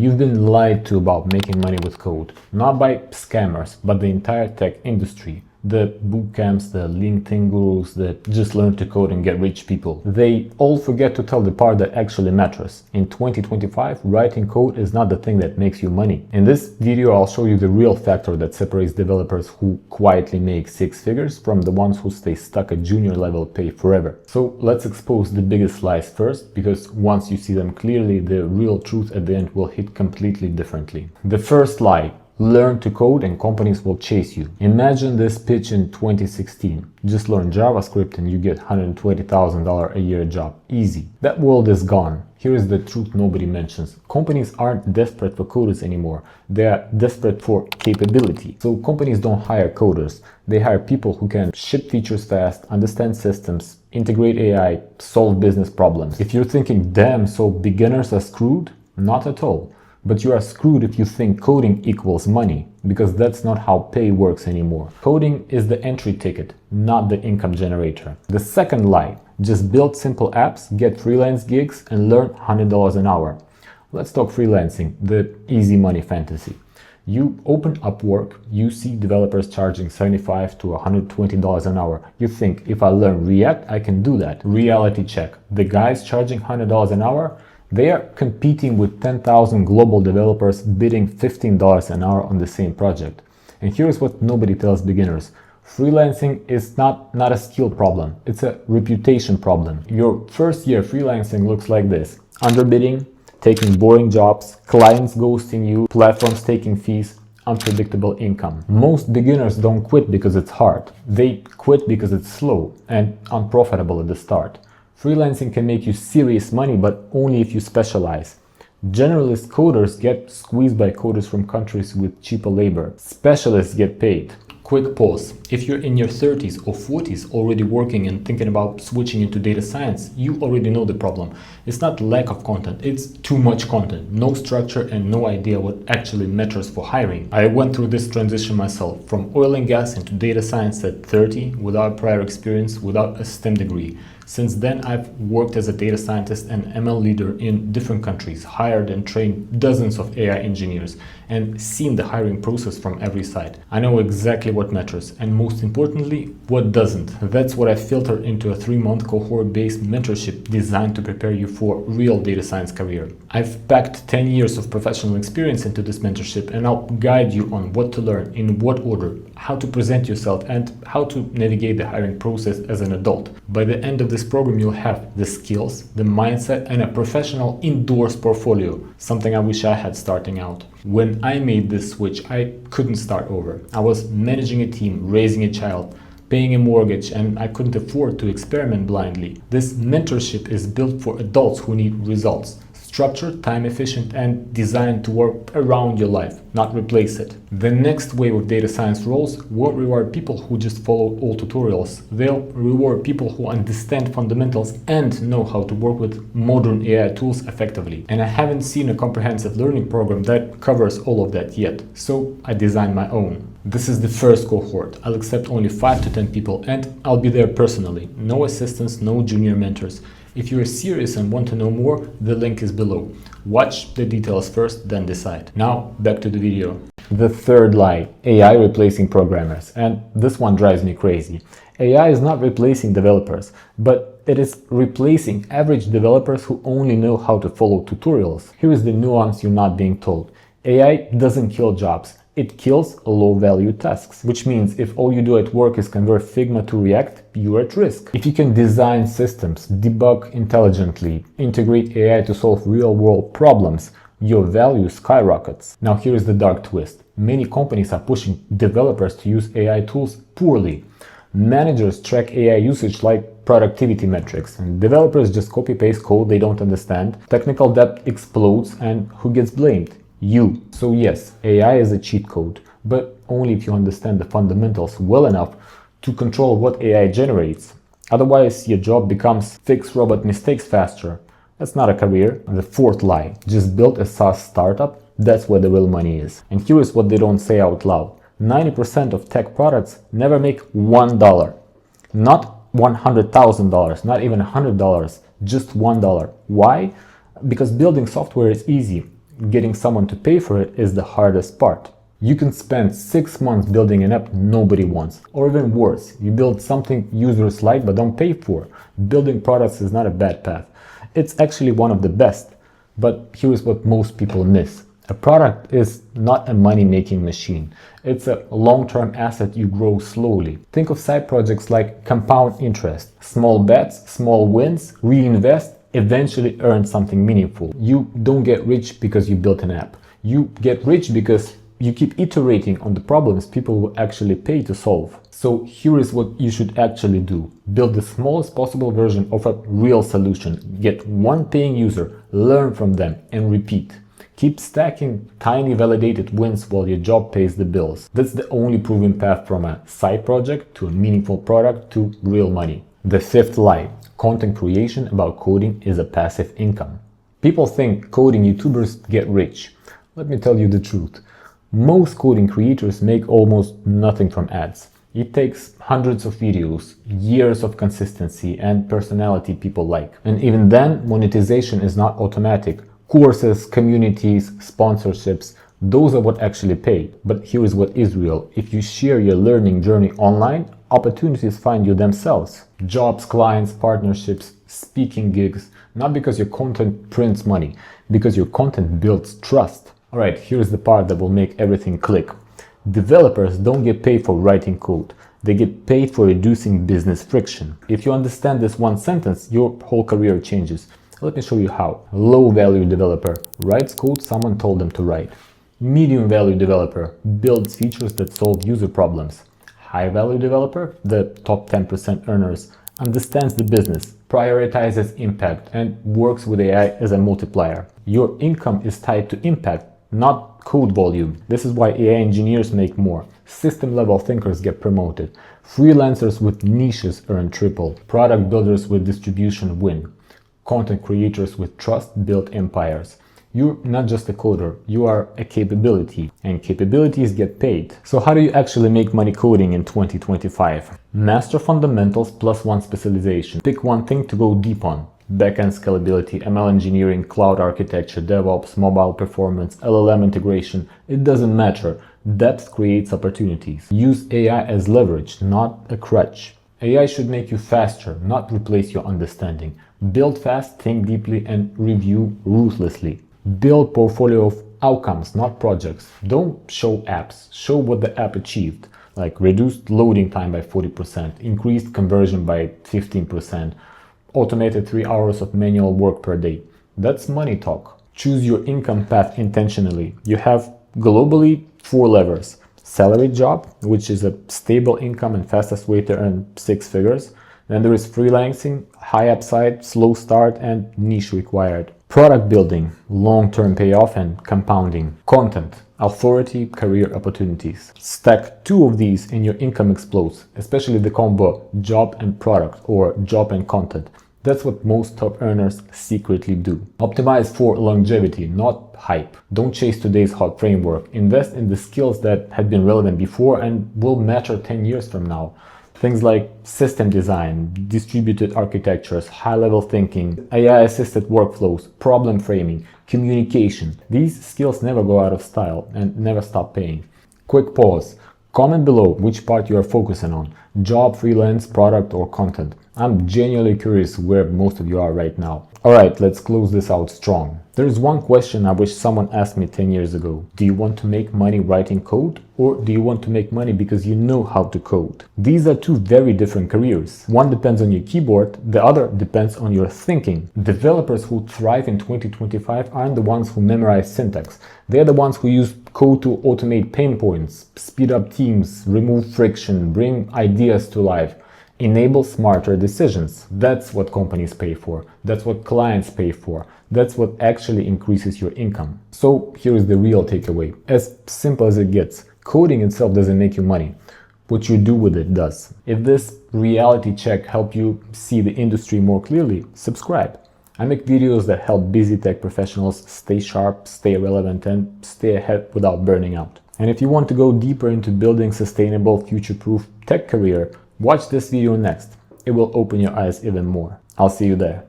You've been lied to about making money with code, not by scammers, but the entire tech industry. The boot camps, the LinkedIn gurus that just learn to code and get rich people. They all forget to tell the part that actually matters. In 2025, writing code is not the thing that makes you money. In this video, I'll show you the real factor that separates developers who quietly make six figures from the ones who stay stuck at junior level pay forever. So let's expose the biggest lies first, because once you see them clearly, the real truth at the end will hit completely differently. The first lie: learn to code and companies will chase you. Imagine this pitch in 2016. Just learn JavaScript and you get $120,000 a year job. Easy. That world is gone. Here is the truth nobody mentions. Companies aren't desperate for coders anymore. They are desperate for capability. So companies don't hire coders. They hire people who can ship features fast, understand systems, integrate AI, solve business problems. If you're thinking, damn, so beginners are screwed? Not at all. But you are screwed if you think coding equals money, because that's not how pay works anymore. Coding is the entry ticket, not the income generator. The second lie: just build simple apps, get freelance gigs, and learn $100 an hour. Let's talk freelancing, the easy money fantasy. You open Upwork, you see developers charging $75 to $120 an hour. You think, if I learn React, I can do that. Reality check. The guys charging $100 an hour, they are competing with 10,000 global developers bidding $15 an hour on the same project. And here's what nobody tells beginners. Freelancing is not a skill problem, it's a reputation problem. Your first year freelancing looks like this: underbidding, taking boring jobs, clients ghosting you, platforms taking fees, unpredictable income. Most beginners don't quit because it's hard. They quit because it's slow and unprofitable at the start. Freelancing can make you serious money, but only if you specialize. Generalist coders get squeezed by coders from countries with cheaper labor. Specialists get paid. Quick pause. If you're in your 30s or 40s already working and thinking about switching into data science, you already know the problem. It's not lack of content, it's too much content, no structure and no idea what actually matters for hiring. I went through this transition myself, from oil and gas into data science at 30 without prior experience, without a STEM degree. Since then, I've worked as a data scientist and ML leader in different countries, hired and trained dozens of AI engineers, and seen the hiring process from every side. I know exactly what matters, and most importantly, what doesn't. That's what I filter into a 3-month cohort-based mentorship designed to prepare you for a real data science career. I've packed 10 years of professional experience into this mentorship, and I'll guide you on what to learn, in what order, how to present yourself, and how to navigate the hiring process as an adult. By the end of this program, you'll have the skills, the mindset, and a professional endorsed portfolio, something I wish I had starting out. When I made this switch, I couldn't start over. I was managing a team, raising a child, paying a mortgage, and I couldn't afford to experiment blindly. This mentorship is built for adults who need results. Structured, time efficient, and designed to work around your life, not replace it. The next wave of data science roles won't reward people who just follow all tutorials. They'll reward people who understand fundamentals and know how to work with modern AI tools effectively. And I haven't seen a comprehensive learning program that covers all of that yet, so I designed my own. This is the first cohort. I'll accept only 5 to 10 people, and I'll be there personally. No assistants, no junior mentors. If you're serious and want to know more, the link is below. Watch the details first, then decide. Now, back to the video. The third lie: AI replacing programmers. And this one drives me crazy. AI is not replacing developers, but it is replacing average developers who only know how to follow tutorials. Here is the nuance you're not being told. AI doesn't kill jobs. It kills low-value tasks, which means if all you do at work is convert Figma to React, you're at risk. If you can design systems, debug intelligently, integrate AI to solve real-world problems, your value skyrockets. Now here's the dark twist. Many companies are pushing developers to use AI tools poorly. Managers track AI usage like productivity metrics, and developers just copy-paste code they don't understand. Technical debt explodes, and who gets blamed? You. So yes, AI is a cheat code, but only if you understand the fundamentals well enough to control what AI generates. Otherwise, your job becomes fix robot mistakes faster. That's not a career. And the fourth lie: just build a SaaS startup. That's where the real money is. And here is what they don't say out loud. 90% of tech products never make $1. Not $100,000, not even $100, just $1. Why? Because building software is easy. getting someone to pay for it is the hardest part. You can spend 6 months building an app nobody wants. Or even worse, you build something users like but don't pay for. Building products is not a bad path. It's actually one of the best. But here's what most people miss. A product is not a money-making machine. It's a long-term asset you grow slowly. Think of side projects like compound interest. Small bets, small wins, reinvest, eventually earn something meaningful. You don't get rich because you built an app. You get rich because you keep iterating on the problems people will actually pay to solve. So here is what you should actually do. Build the smallest possible version of a real solution. Get one paying user, learn from them, and repeat. Keep stacking tiny validated wins while your job pays the bills. That's the only proven path from a side project to a meaningful product to real money. The fifth lie: content creation about coding is a passive income. People think coding YouTubers get rich. Let me tell you the truth. Most coding creators make almost nothing from ads. It takes hundreds of videos, years of consistency and personality people like. And even then, monetization is not automatic. Courses, communities, sponsorships, those are what actually pay. But here is what is real. If you share your learning journey online, opportunities find you themselves. Jobs, clients, partnerships, speaking gigs, not because your content prints money, because your content builds trust. Alright, here's the part that will make everything click. Developers don't get paid for writing code. They get paid for reducing business friction. If you understand this one sentence, your whole career changes. Let me show you how. Low value developer writes code someone told them to write. Medium value developer builds features that solve user problems. High value developer, the top 10% earners, understands the business, prioritizes impact, and works with AI as a multiplier. Your income is tied to impact, not code volume. This is why AI engineers make more. System-level thinkers get promoted. Freelancers with niches earn triple. Product builders with distribution win. Content creators with trust build empires. You're not just a coder, you are a capability, and capabilities get paid. So how do you actually make money coding in 2025? Master fundamentals plus one specialization. Pick one thing to go deep on. Backend scalability, ML engineering, cloud architecture, DevOps, mobile performance, LLM integration, it doesn't matter. Depth creates opportunities. Use AI as leverage, not a crutch. AI should make you faster, not replace your understanding. Build fast, think deeply, and review ruthlessly. Build portfolio of outcomes, not projects. Don't show apps, show what the app achieved, like reduced loading time by 40%, increased conversion by 15%, automated 3 hours of manual work per day. That's money talk. Choose your income path intentionally. You have globally 4 levers. Salary job, which is a stable income and fastest way to earn 6 figures. Then there is freelancing, high upside, slow start, and niche required. Product building, long-term payoff and compounding. Content, authority, career opportunities. Stack 2 of these and your income explodes, especially the combo job and product or job and content. That's what most top earners secretly do. Optimize for longevity, not hype. Don't chase today's hot framework. Invest in the skills that had been relevant before and will matter 10 years from now. Things like system design, distributed architectures, high-level thinking, AI-assisted workflows, problem framing, communication. These skills never go out of style and never stop paying. Quick pause. Comment below which part you are focusing on. Job, freelance, product, or content. I'm genuinely curious where most of you are right now. Alright, let's close this out strong. There is one question I wish someone asked me 10 years ago. Do you want to make money writing code, or do you want to make money because you know how to code? These are 2 very different careers. One depends on your keyboard, the other depends on your thinking. Developers who thrive in 2025 aren't the ones who memorize syntax. They're the ones who use code to automate pain points, speed up teams, remove friction, bring ideas to life. Enable smarter decisions. That's what companies pay for. That's what clients pay for. That's what actually increases your income. So here is the real takeaway. As simple as it gets, coding itself doesn't make you money. What you do with it does. If this reality check helped you see the industry more clearly, subscribe. I make videos that help busy tech professionals stay sharp, stay relevant, and stay ahead without burning out. And if you want to go deeper into building sustainable, future-proof tech career, watch this video next. It will open your eyes even more. I'll see you there.